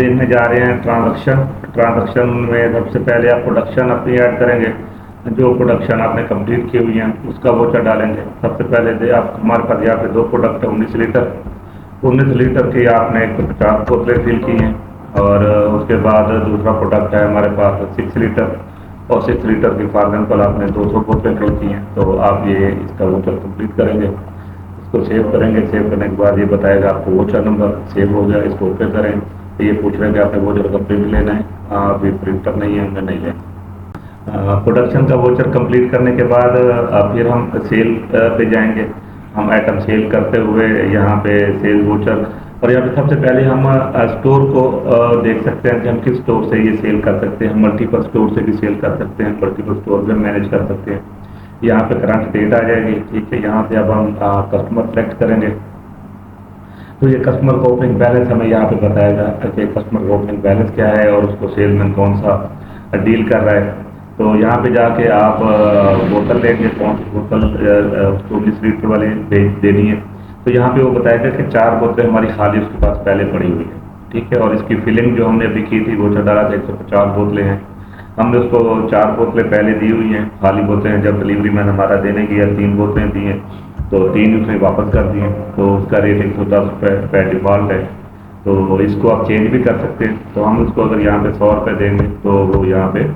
देखने जा रहे हैं ट्रांजैक्शन में सबसे पहले आप प्रोडक्शन अपनी ऐड करेंगे। जो प्रोडक्शन आपने कंप्लीट की हुई है उसका वोचर डालेंगे। सबसे पहले आप हमारे पास यहाँ पे 2 प्रोडक्ट है, 19 लीटर की आपने 50 बोतलें फिल की हैं। और उसके बाद दूसरा प्रोडक्ट है हमारे पास 6 लीटर, और 6 लीटर की फॉर एग्जाम्पल आपने 200 बोतलें फिल की हैं। तो आप ये इसका वोचर कंप्लीट करेंगे, इसको सेव करेंगे। सेव करने के बाद ये बताएगा आपको वोचर नंबर सेव हो गया, इसको ओके करें। तो ये पूछ रहे हैं कि आपने वोचर का प्रिंट लेना है। अभी प्रिंटर नहीं है, हमें नहीं लेना। प्रोडक्शन का वोचर कंप्लीट करने के बाद फिर हम सेल पे जाएंगे। हम आइटम सेल करते हुए यहाँ पे सेल वोचर, और यहाँ पे सबसे पहले हम स्टोर को देख सकते हैं कि हम किस स्टोर से ये सेल कर सकते हैं। मल्टीपल स्टोर से भी सेल कर सकते हैं, मल्टीपल स्टोर भी मैनेज कर सकते हैं। यहाँ पे करंट डेट आ जाएगी, ठीक है। यहाँ से अब हम कस्टमर सेलेक्ट करेंगे। तो ये कस्टमर का ओपनिंग बैलेंस हमें यहाँ पे बताएगा कि कस्टमर का ओपनिंग बैलेंस क्या है और उसको सेलमैन कौन सा डील कर रहा है। तो यहाँ पे जाके आप बोतल लेंगे, कौन सी बोतल उसको 19 लीटर वाली देनी है। तो यहाँ पे वो बताएगा कि 4 बोतलें हमारी खाली उसके पास पहले पड़ी हुई है, ठीक है। और इसकी फिलिंग जो हमने अभी की थी वोचर डाला था 150 बोतलें हैं, हमने उसको 4 बोतलें पहले दी हुई हैं। खाली बोतलें जब डिलीवरी मैन हमारा देने गया 3 बोतलें दी हैं, तो 3 उसने वापस कर दी हैं। तो उसका रेट 110 रुपये डिफ़ॉल्ट है। तो इसको आप चेंज भी कर सकते हैं। तो हम उसको अगर यहाँ पे 100 रुपये देंगे तो वो यहाँ पे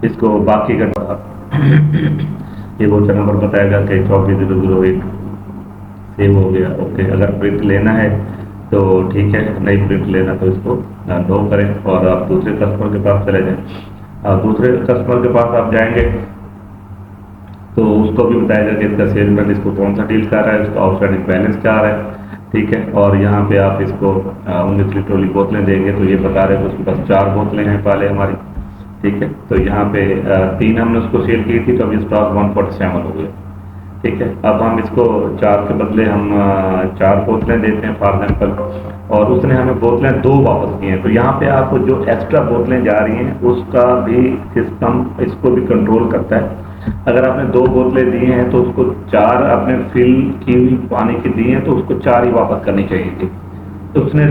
इसको बाकी का ये वोचर नंबर बताएगा कि 24,001 सेव हो गया, ओके। अगर प्रिंट लेना है तो ठीक है, नहीं प्रिंट लेना तो इसको नो करें और आप दूसरे कस्टमर के पास चले जाएं। दूसरे कस्टमर के पास आप जाएंगे तो उसको भी बताएगा कि इसका सेलमैन इसको कौन सा डील कर रहा है, उसका आउटस्टैंडिंग बैलेंस क्या आ रहा है, ठीक है। और यहाँ पे आप इसको 19 लीटर वाली बोतलें देंगे तो ये बता रहे हैं कि उसके पास 4 बोतलें हैं पहले हमारी, ठीक है। तो यहाँ पे 3 हमने उसको सेल की थी, तो अभी स्टॉक 147 हो गया, ठीक है। अब हम इसको 4 के बदले हम 4 बोतलें देते हैं फॉर एग्जाम्पल, और उसने हमें बोतलें 2 वापस की हैं। तो यहाँ पे आप जो एक्स्ट्रा बोतलें जा रही हैं उसका भी सिस्टम इसको भी कंट्रोल करता है। अगर आपने 2 बोतलें दी हैं तो उसको 4 आपने फिल की हुई पानी की दी हैं तो उसको 4 ही वापस करनी चाहिए थी। तो उसने,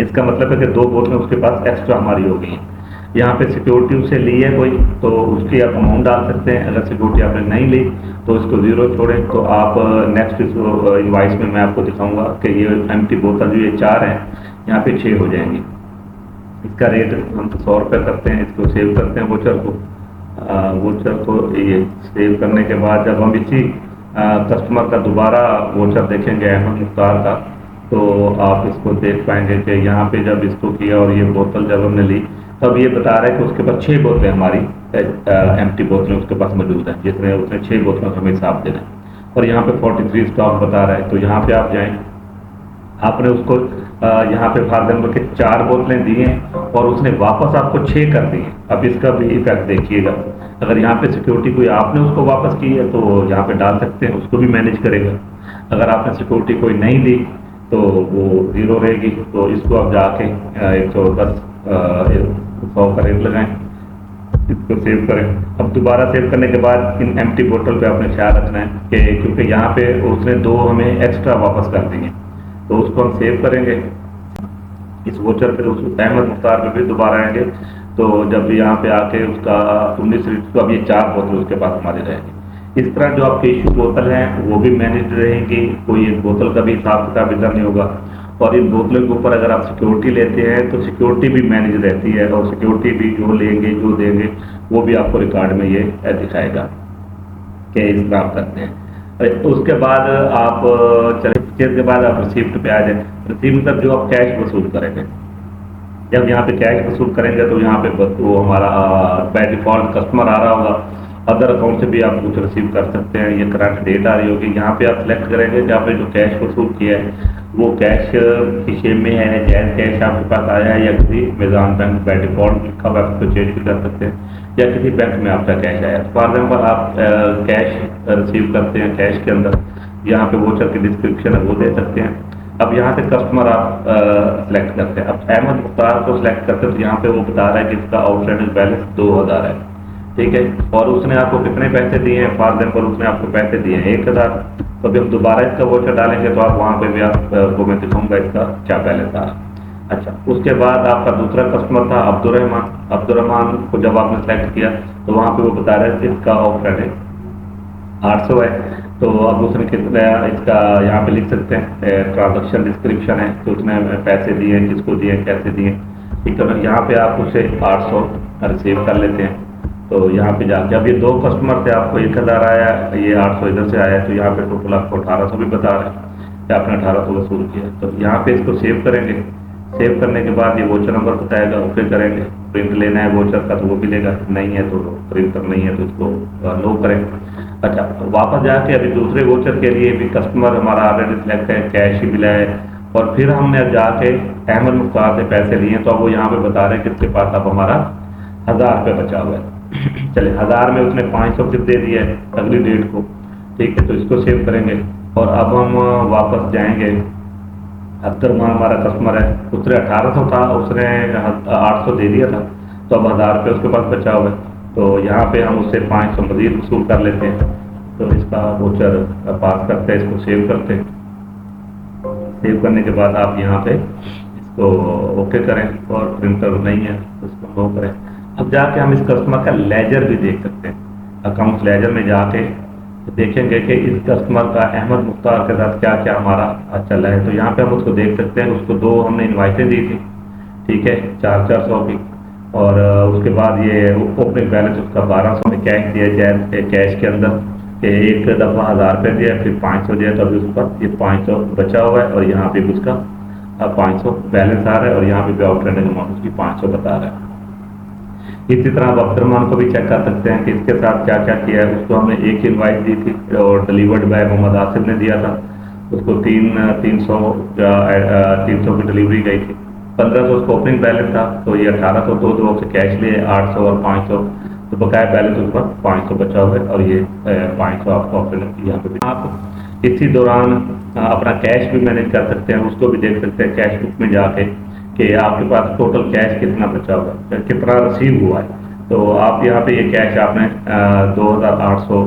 इसका मतलब है कि 2 बोतलें उसके पास एक्स्ट्रा हमारी हो गई हैं। यहाँ पे सिक्योरिटी उससे ली है कोई, तो उसकी आप अमाउंट डाल सकते हैं। अगर सिक्योरिटी आपने नहीं ली तो इसको 0 छोड़ें। तो आप नेक्स्ट इनवाइस में मैं आपको दिखाऊंगा कि ये एम्प्टी बोतल जो ये 4 हैं यहाँ पे 6 हो जाएंगी। इसका रेट हम 100 रुपये करते हैं। इसको सेव करते हैं वोचर को ये सेव करने के बाद जब हम इसी कस्टमर का दोबारा वोचर देखेंगे अहमद मुख्तार का, तो आप इसको देख पाएंगे कि यहाँ पे जब इसको किया और ये बोतल जब हमने ली तब ये बता रहा है कि उसके पास 6 बोतलें हमारी एम्प्टी बोतलें उसके पास मौजूद हैं, जिसमें उसने 6 बोतलों का हमें हिसाब देना है। और यहाँ पे 43 स्टॉक बता रहा है। तो यहाँ पे आप जाएं, आपने उसको यहाँ पे फॉर एग्जाम्पल के 4 बोतलें दी हैं और उसने वापस आपको 6 कर दी हैं। अब इसका भी इफेक्ट देखिएगा। अगर यहाँ पे सिक्योरिटी कोई आपने उसको वापस की है तो यहाँ पे डाल सकते हैं, उसको भी मैनेज करेगा। अगर आपने सिक्योरिटी कोई नहीं दी तो वो 0 रहेगी। तो इसको आप जाके 110 100 का रेट लगाएं, इसको सेव करें। अब दोबारा सेव करने के बाद इन एम्प्टी बोतल पे आपने ख्याल रखना है कि क्योंकि यहाँ पे उसने 2 हमें एक्स्ट्रा वापस कर दी हैं, तो उसको हम सेव करेंगे इस वोचर पे। उस अहमद मुख्तार पे भी दोबारा आएंगे तो जब यहाँ पे आके उसका 19 लीटर तो अब ये 4 बोतल उसके पास हमारी रहेंगी। इस तरह जो आपके इशू बोतल हैं वो भी मैनेज रहेंगी, कोई एक बोतल का भी हिसाब किताब इधर नहीं होगा। और इन बोतलों के ऊपर अगर आप सिक्योरिटी लेते हैं तो सिक्योरिटी भी मैनेज रहती है, और सिक्योरिटी भी जो लेंगे जो देंगे वो भी आपको रिकॉर्ड में ये दिखाएगा कि इस तरह आप करते हैं। तो उसके बाद आप चले, के बाद आप रिसीप्ट पे आ जाए। रिसीप्ट मतलब जो आप कैश वसूल करेंगे, जब यहाँ पे कैश वसूल करेंगे तो यहाँ पे वो हमारा बाय डिफॉल्ट कस्टमर आ रहा होगा। अदर अकाउंट से भी आप कुछ रिसीव कर सकते हैं। ये करंट डेट आ रही होगी, यहाँ पे आप सिलेक्ट करेंगे जहाँ पे जो कैश वसूल किया है वो कैश की शेप में है, जैज कैश आपके पास आया है या किसी मिजान बैंक बाय डिफॉल्ट लिखा हुआ, आप चेंज भी कर सकते हैं, या किसी बैंक में आपका कैश आया। फॉर एग्जाम्पल आप कैश रिसीव करते हैं, कैश के अंदर यहाँ पे वोचर की डिस्क्रिप्शन है वो दे सकते हैं। अब यहाँ से कस्टमर आप सेलेक्ट करते हैं। अब अहमद मुख्तार को सिलेक्ट करते हैं तो यहाँ पे वो बता रहा है कि इसका आउटस्टैंडिंग बैलेंस 2000 है, ठीक है। और उसने आपको कितने पैसे दिए हैं, फॉर एग्जाम्पल उसने आपको पैसे दिए हैं 1000। तो अभी हम दोबारा इसका वोचर डालेंगे तो आप वहाँ पे भी आपको मैं दिखाऊंगा इसका क्या बैलेंस आ रहा है। अच्छा, उसके बाद आपका दूसरा कस्टमर था अब्दुलरहमान। अब्दुलरहमान को जब आपने सेलेक्ट किया तो वहाँ पे वो बता रहे थे इसका ऑफर है 800 है। तो अब उसने कितना इसका यहाँ पे लिख सकते हैं, ट्रांजेक्शन डिस्क्रिप्शन है तो उसने पैसे दिए, किसको दिए, कैसे दिए। ठीक है, यहाँ पे आप उसे 800 रिसीव कर लेते हैं। तो यहाँ पे जाके अब ये दो कस्टमर थे, आपको 1000 आया, ये 800 इधर से आया, तो यहाँ पे टोटल आपको 1800 भी बता रहे हैं कि आपने 1800 वसूल किया। तो यहाँ पे इसको सेव करेंगे। सेव करने के बाद ये वोचर नंबर बताएगा, ओके करेंगे। प्रिंट लेना है वोचर का तो वो भी लेगा, नहीं है तो प्रिंटर नहीं है तो इसको लो करेंगे। अच्छा, वापस जाके अभी दूसरे वोचर के लिए भी कस्टमर हमारा ऑलरेडी सिलेक्ट है, कैश ही मिला है, और फिर हमने अब जाके अहमद मुख्तार से पैसे लिए तो अब वो यहाँ पे बता रहे हैं कि इसके पास अब हमारा 1000 रुपये बचा हुआ है। चले 1000 में उसने 500 फिर दे दिया है अगली डेट को। ठीक है, तो इसको सेव करेंगे और अब हम वापस जाएंगे। अब्दुलरहमान हमारा कस्टमर है, उसने 1800 था, उसने 800 दे दिया था, तो अब 1000 रुपये उसके पास बचा हुआ है। तो यहाँ पे हम उससे 500 मजीद वसूल कर लेते हैं। तो इसका वोचर पास करते हैं, इसको सेव करते हैं। सेव करने के बाद आप यहाँ पे इसको ओके करें, और प्रिंटर नहीं है तो इसको नो करें। अब जाके हम इस कस्टमर का लेजर भी देख सकते हैं। अकाउंट लेजर में जाके देखेंगे कि इस कस्टमर का अहमद मुख्तार के साथ क्या क्या हमारा चल रहा है। तो यहाँ पे हम उसको देख सकते हैं, उसको 2 हमने इन्वाइटें दी थी, ठीक है, 400 की। और उसके बाद ये ओपनिंग बैलेंस उसका 1200 में कैश दिया जाए, कैश के अंदर कि एक दफ़ा 1000 रुपये दिया, फिर 500 दिया, तो अभी उसके पास ये 500 बचा हुआ है। और यहाँ पे भी उसका 500 बैलेंस आ रहा है, और यहाँ पे भी आउटस्टैंडिंग अमाउंट उसकी 500 बता रहा है। इसी तरह आप अब्दुलरहमान को भी चेक कर सकते हैं कि इसके साथ क्या क्या किया है। उसको हमने एक इन्वाइट दी थी और डिलीवर्ड बाय मोहम्मद आसिफ ने दिया था, उसको 300 की डिलीवरी गई थी। 1500 उसको ओपनिंग बैलेंस था, तो ये 1800 तो उसे कैश लिए 800 और 500, तो बकाया बैलेंस उसके पास 500 बचा हुआ है। और ये 500 आपको ऑप्शन यहाँ पे आप इसी दौरान अपना कैश भी मैनेज कर सकते हैं, उसको भी देख सकते हैं कैश बुक में जाके कि आपके पास टोटल कैश कितना बचा हुआ है, कितना रिसीव हुआ है। तो आप यहाँ पे ये कैश आपने 2800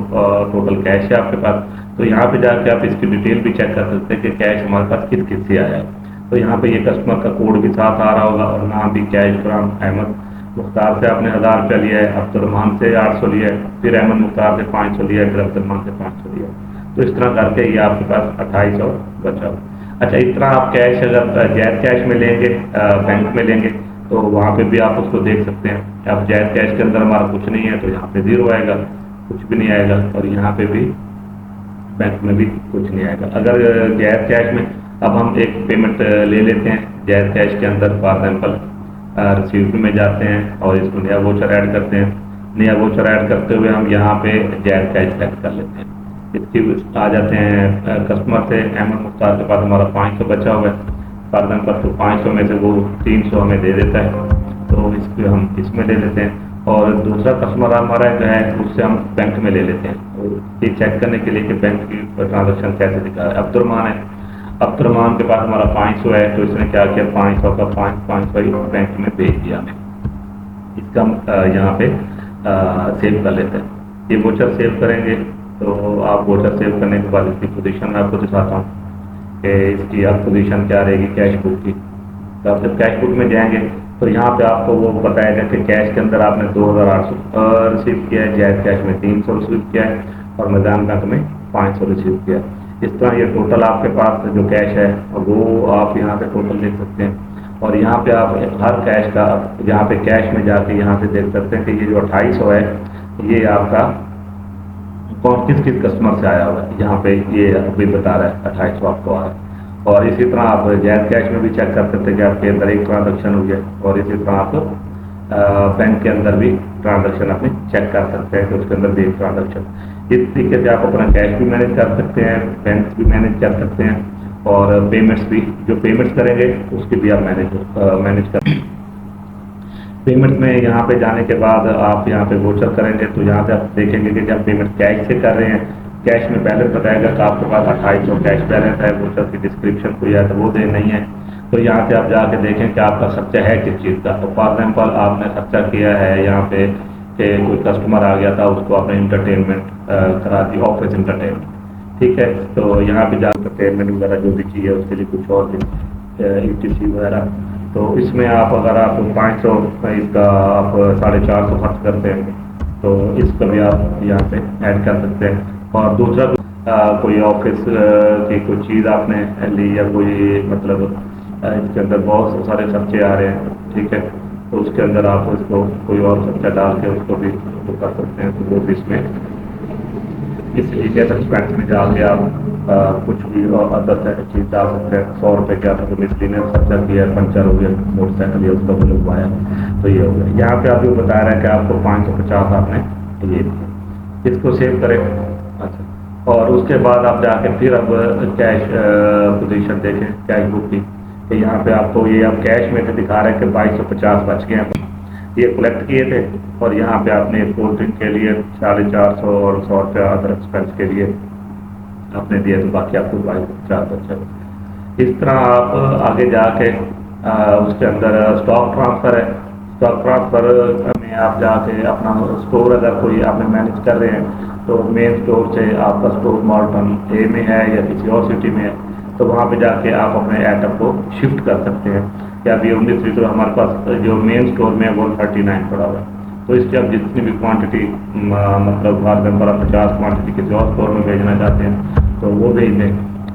टोटल कैश है आपके पास। तो यहाँ पे जाके आप इसकी डिटेल भी चेक कर सकते हैं कि कैश हमारे पास किस किस से आया है। तो यहाँ पे ये कस्टमर का कोड भी साथ आ रहा होगा, और नाम भी कैश फ्राम अहमद मुख्तार से आपने 1000 रुपया लिया है, अब्दुलरहमान से 800 लिया है, फिर अहमद मुख्तार से 500 लिया है, फिर अब्दुलरहमान से 500 लिया है। तो इस तरह करके ये आपके पास 2800 बचा हुआ। अच्छा, इस तरह आप कैश अगर जैज़ कैश में लेंगे, बैंक में लेंगे, तो वहाँ पे भी आप उसको देख सकते हैं। अब जैज़ कैश के अंदर हमारा कुछ नहीं है तो यहाँ पे 0 आएगा, कुछ भी नहीं आएगा, और यहाँ पे भी बैंक में भी कुछ नहीं आएगा। अगर जैज़ कैश में अब हम एक पेमेंट ले लेते हैं जैज़ कैश के अंदर, फॉर एग्जाम्पल रिसीव्ड में जाते हैं और इसको नया वोचर ऐड करते हैं। नया वोचर ऐड करते हुए हम यहाँ पे जैज़ कैश सेलेक्ट कर लेते हैं। इसकी आ जाते हैं कस्टमर से अहमद मुख्तार के पास हमारा 500 बचा हुआ है, फॉर एग्जाम्पल, तो 500 में से वो 300 हमें दे देता है, तो इसको हम इसमें ले लेते हैं। और दूसरा कस्टमर हमारा जो है उससे हम बैंक में ले लेते हैं, ये चेक करने के लिए कि बैंक की ट्रांजेक्शन कैसे दिखा रहा है। अब्दुलरहमान है, अब्दुलरहमान के पास हमारा 500 है, तो इसने क्या किया, 500 का 500 ही बैंक में भेज दिया हमें। इसका हम यहाँ पे सेव कर लेते हैं। ये वोचर सेव करेंगे, तो आप वोचर सेव करने के बाद इसकी पोजीशन मैं आपको दिखाता हूँ कि इसकी अब पोजीशन क्या रहेगी कैश बुक की। तो आप जब कैश बुक में जाएंगे तो यहाँ पे आपको वो बताएगा कि कैश के अंदर आपने 2800 रिसीव किया है, जैज़ कैश में 300 रिसीव किया है, और मैदान बैंक में 500 रिसीव किया है। इस तरह ये टोटल आपके पास जो कैश है वो आप यहाँ पे टोटल देख सकते हैं। और यहाँ पे आप हर कैश का यहाँ पे कैश में जाके यहाँ से देख सकते हैं कि ये जो 2800 है ये आपका कौन किस किस कस्टमर से आया हुआ है। यहाँ पे ये अभी बता रहा है 2800 आपको आ रहा है। और इसी तरह आप जैज़ कैश में भी चेक कर सकते हैं कि आपके अंदर एक ट्रांजेक्शन हुई है, और इसी तरह आप बैंक के अंदर भी ट्रांजेक्शन अपनी चेक कर सकते हैं कि उसके अंदर भी एक ट्रांजेक्शन। इस तरीके से आप अपना कैश भी मैनेज कर सकते हैं, बैंक भी मैनेज कर सकते हैं, और पेमेंट्स भी जो पेमेंट्स करेंगे उसकी भी आप मैनेज कर। पेमेंट में यहाँ पे जाने के बाद आप यहाँ पे वोचर करेंगे, तो यहाँ से आप देखेंगे कि जब पेमेंट कैश से कर रहे हैं, कैश में बैलेंस बताएगा कि आपके पास 2800 कैश बैलेंस है, वोचर की डिस्क्रिप्शन कोई है तो वो दे नहीं है। तो यहाँ से आप जाके देखें कि आपका खर्चा है किस चीज़ का। तो फॉर एग्जाम्पल आपने खर्चा किया है यहाँ पे कि कोई कस्टमर आ गया था, उसको आपने इंटरटेनमेंट करा दी, ऑफिस इंटरटेनमेंट, ठीक है। तो यहाँ पे जा इंटरटेनमेंट वगैरह जो भी चाहिए उसके लिए कुछ और भी ETC वगैरह तो इसमें आप अगर आप 500 इसका आप 450 खर्च करते हैं तो इसका भी आप यहाँ पे ऐड कर सकते हैं। और दूसरा कोई ऑफिस की कोई चीज़ आपने ली या कोई मतलब इसके अंदर बहुत सारे खर्चे आ रहे हैं, ठीक है, तो उसके अंदर आप इसको कोई और खर्चा डाल के उसको भी वो कर सकते हैं, तो वो भी इसमें इस लीजियस एक्सपेंस में जाके आप कुछ भी और अदर चीज़ डाल सकते हैं। 100 रुपये का आपने मिसलिनियस खर्चा किया, पंचर हो गया मोटरसाइकिल या उसका भी लगवाया, तो ये हो गया। यहाँ पे आप जो बता रहे हैं कि आपको 550 आपने ये दिया, इसको सेव करें। अच्छा, और उसके बाद आप जाके फिर अब कैश पोजीशन देखें, कैश बुक की, कि यहाँ पे आपको ये आप कैश में से दिखा रहे हैं कि 2250 बच गए हैं, ये कलेक्ट किए थे, और यहाँ पे आपने कोल्ड ड्रिंक के लिए 450 और 100 रुपया अदर एक्सपेंस के लिए आपने दिए, तो बाकी आपको 2250 बचा। इस तरह आप आगे जाके उसके अंदर स्टॉक ट्रांसफ़र है, स्टॉक ट्रांसफ़र में आप जाके अपना स्टोर अगर कोई आपने मैनेज कर रहे हैं तो मेन स्टोर से आपका स्टोर मॉर्टन ए में है या किसी और सिटी में है, तो वहाँ पे जाके आप अपने आइटम को शिफ्ट कर सकते हैं। कि अभी 19 लीटर हमारे पास जो मेन स्टोर में है वो 39 पड़ा हुआ है, तो इसकी आप जितनी भी क्वांटिटी मतलब फॉर एग्जाम्पल आप 50 क्वांटिटी किसी और स्टोर में भेजना चाहते हैं तो वो भेज दें।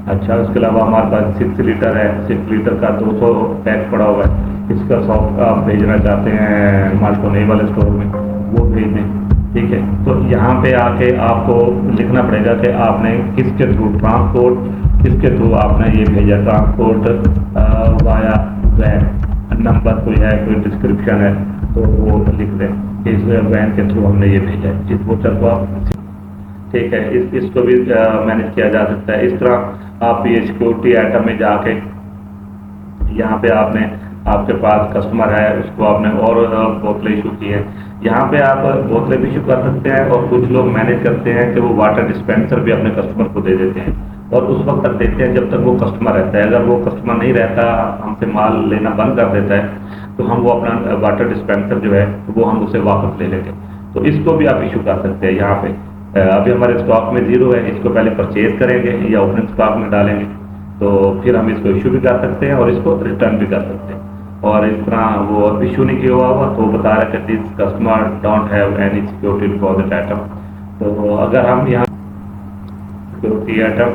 अच्छा, उसके अलावा हमारे पास 6 लीटर है, 6 लीटर का 200 पैक पड़ा हुआ है, इसका 100 आप भेजना चाहते हैं माल्टोने वाले स्टोर में, वो भेज दें, ठीक है। तो यहाँ पे आके आपको लिखना पड़ेगा कि आपने किसके थ्रू ट्रांसपोर्ट, किसके थ्रू आपने ये भेजा, ट्रांसपोर्ट वाया वैन, नंबर कोई है, कोई डिस्क्रिप्शन है तो वो लिख दें कि इस वैन के थ्रू हमने ये भेजा है, इस वोचर को आप, ठीक है। इसको भी मैनेज किया जा सकता है। इस तरह आप ये सिक्योरिटी आइटम में जाके यहाँ पे आपने आपके पास कस्टमर है उसको आपने और बोतलें इशू की हैं, यहाँ पे आप बोतलें भी इशू कर सकते हैं, और कुछ लोग मैनेज करते हैं कि वो वाटर डिस्पेंसर भी अपने कस्टमर को दे देते हैं और उस वक्त तक देते हैं जब तक वो कस्टमर रहता है। अगर वो कस्टमर नहीं रहता, हमसे माल लेना बंद कर देता है, तो हम वो अपना वाटर डिस्पेंसर जो है वो हम उसे वापस ले लेंगे। तो इसको भी आप इशू कर सकते हैं। यहाँ पे अभी हमारे स्टॉक में 0 है, इसको पहले परचेज करेंगे या ओपनिंग स्टॉक में डालेंगे, तो फिर हम इसको इशू भी कर सकते हैं और इसको रिटर्न भी कर सकते हैं। और इस तरह वो इशू नहीं किया हुआ तो बता रहे कि this customer don't have any security deposit item. तो अगर हम यहाँ सिक्योरिटी आइटम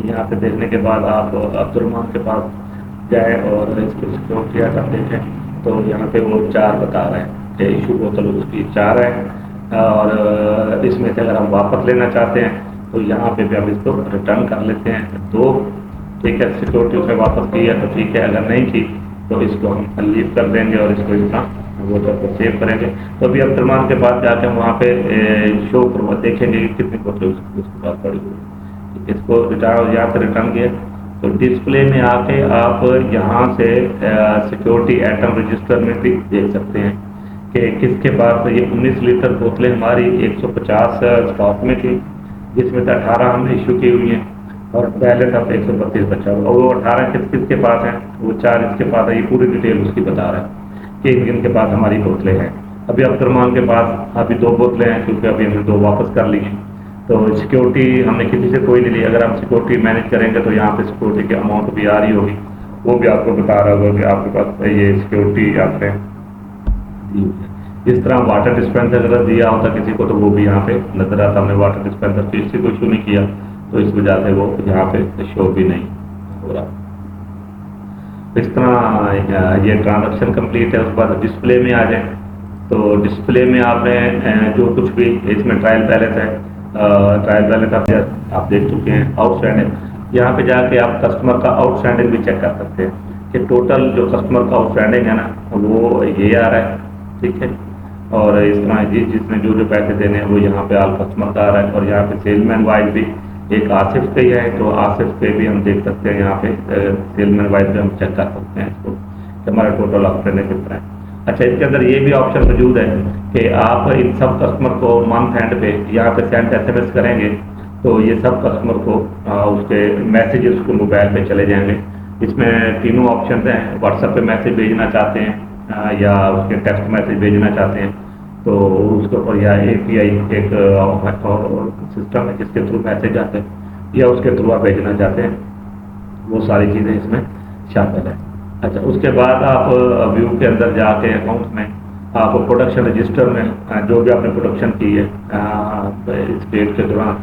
यहाँ पे देखने के बाद आप अब्दुलरहमान के पास जाए और इसको सिक्योरिटी आइटम देखें, तो यहाँ पे वो 4 बता रहे हैं कि इशू बोतल उसकी 4 है, और इसमें से अगर हम वापस लेना चाहते हैं तो यहाँ पे भी हम इसको रिटर्न कर लेते हैं 2, ठीक है। सिक्योरिटी उसे वापस की है तो ठीक है, अगर नहीं की तो इसको हम लीव कर देंगे और इसको इतना वो तो सेव करेंगे। तो अभी अब्दुलरहमान के पास जाके हम वहाँ पे शो करवा देखेंगे कि कितनी बोतलें उसके पास पड़ी हुई। इसको रिटर्न यहाँ से रिटर्न किया तो डिस्प्ले में आके आप यहाँ से सिक्योरिटी आइटम रजिस्टर में भी देख सकते हैं कि किसके पास ये 19 लीटर बोतलें हमारी 150 स्टॉक में थी, जिसमें से 18 हमने इशू की हुई हैं और पहले था 132 बचा हुआ, और वो 18 किसके पास हैं, वो 4 इसके पास है। ये पूरी डिटेल उसकी बता रहा है कि इनके पास हमारी बोतलें हैं। अभी अब्दुलरहमान के पास अभी 2 बोतलें हैं क्योंकि अभी हमने 2 वापस कर ली हैं, तो सिक्योरिटी हमने किसी से कोई नहीं ली। अगर हम सिक्योरिटी मैनेज करेंगे तो यहाँ पे सिक्योरिटी की अमाउंट भी आ रही होगी, वो भी आपको बता रहा होगा कि आपके पास ये सिक्योरिटी आपने दी हुई है। इस तरह वाटर डिस्पेंसर अगर दिया होता किसी को तो वो भी यहाँ पे नजर आता। हमने वाटर डिस्पेंसर किसी को इशू नहीं किया तो इस वजह से वो यहाँ पे शो भी नहीं हो रहा। इस तरह ये ट्रांजैक्शन कंप्लीट है। उसके बाद डिस्प्ले में आ जाए तो डिस्प्ले में आपने जो कुछ भी इसमें ट्रायल बैलेंस है, ट्रायल बैलेंस आप देख चुके हैं। आउटस्टैंडिंग यहाँ पे जाके आप कस्टमर का आउटस्टैंडिंग भी चेक कर सकते हैं कि टोटल जो कस्टमर का आउटस्टैंडिंग है ना वो ये आ रहा है, ठीक है। और इस तरह जिसने जो पैसे देने हैं वो यहाँ पे ऑल कस्टमर का आ रहा है। और यहाँ पे सेलमैन वाइज भी एक आसिफ का ही है, तो आसिफ पे भी हम देख सकते हैं। यहाँ पे सेलमैन वाइज पे हम चेक कर सकते हैं इसको कि हमारा टोटल आउटस्टैंडिंग कितना है। अच्छा, इसके अंदर ये भी ऑप्शन मौजूद है कि आप इन सब कस्टमर को मंथ एंड पे यहाँ पे सेंड SMS करेंगे तो ये सब कस्टमर को उसके मैसेजेस उसको मोबाइल पे चले जाएंगे। इसमें तीनों ऑप्शन हैं। व्हाट्सएप पे मैसेज भेजना चाहते हैं या उसके टेक्स्ट मैसेज भेजना चाहते हैं तो उसके ऊपर या API एक सिस्टम है जिसके थ्रू मैसेज आते हैं, या उसके थ्रू आप भेजना चाहते हैं, वो सारी चीज़ें इसमें शामिल है। अच्छा, उसके बाद आप व्यू के अंदर जाके अकाउंट में आप प्रोडक्शन रजिस्टर में जो भी आपने प्रोडक्शन की है इस डेट के दौरान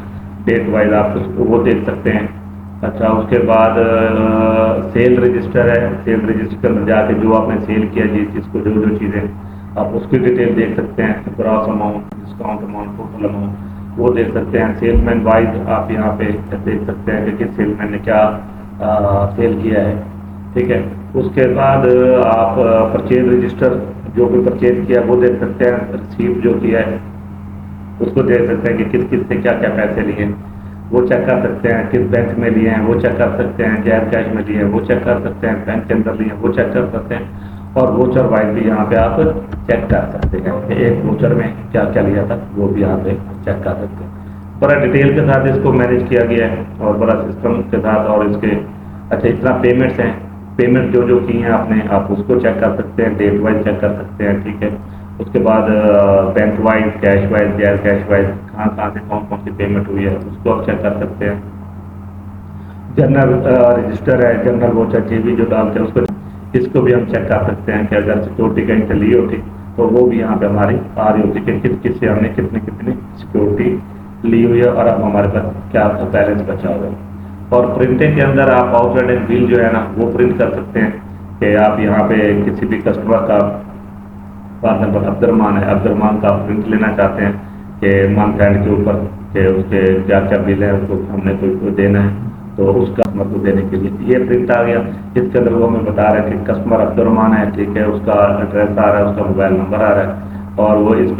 डेट वाइज आप वो देख सकते हैं। अच्छा, उसके बाद सेल रजिस्टर है, सेल रजिस्टर में जाके जो आपने सेल किया जिस जिसको जो जो चीज़ें आप उसकी डिटेल देख सकते हैं, gross amount, discount amount, total amount वो देख सकते हैं। सेलमैन वाइज आप यहाँ पे देख सकते हैं कि किस सेलमैन ने क्या सेल किया है। ठीक है, उसके बाद आप परचेज रजिस्टर जो भी परचेज किया वो देख सकते हैं, रिसीव जो किया है उसको देख सकते हैं कि किस किस से क्या क्या पैसे लिए हैं वो चेक कर सकते हैं, किस बैंक में लिए हैं वो चेक कर सकते हैं, गैर कैश में लिए हैं वो चेक कर सकते हैं, बैंक के अंदर लिए हैं वो चेक कर सकते हैं। और वोचर वाइज भी यहाँ पे आप चेक कर सकते हैं कि एक वोचर में क्या क्या लिया था वो भी यहाँ पे चेक कर सकते हैं। बड़ा डिटेल के साथ इसको मैनेज किया गया है और बड़ा सिस्टम के साथ। और इसके अच्छा इतना पेमेंट्स हैं, पेमेंट जो जो की हैं आपने आप उसको चेक कर सकते हैं, डेट वाइज चेक कर सकते हैं। ठीक है, उसके बाद बैंक वाइज, कैश वाइज, गैर कैश वाइज कहाँ कहाँ से कौन कौन सी पेमेंट हुई है उसको आप चेक कर सकते हैं। जनरल रजिस्टर है, जनरल वोचर भी जो डालते हैं उसको इसको भी हम चेक कर सकते हैं कि अगर सिक्योरिटी कहीं से ली होती तो वो भी यहाँ पे हमारी आ रही होती कि किस किस से हमने कितनी कितनी सिक्योरिटी ली हुई है और अब हमारे पास क्या बैलेंस बचा हुआ है। और प्रिंटिंग के अंदर आप आउटसाइड बिल जो है ना वो प्रिंट कर सकते हैं कि आप यहाँ पे किसी भी कस्टमर का फॉर एग्जाम्पल अब्दुलरमान है, अब्दुलरमान का प्रिंट लेना चाहते हैं कि मंथ एंड के ऊपर कि उसके क्या क्या बिल है उसको हमने कोई देना है तो उसका कस्टमर को देने के लिए ये प्रिंट आ गया। इसके अंदर वो हमें बता रहे हैं कि कस्टमर अब्दुलरमान है, ठीक है, उसका एड्रेस आ रहा है, उसका मोबाइल नंबर आ रहा है और वो इस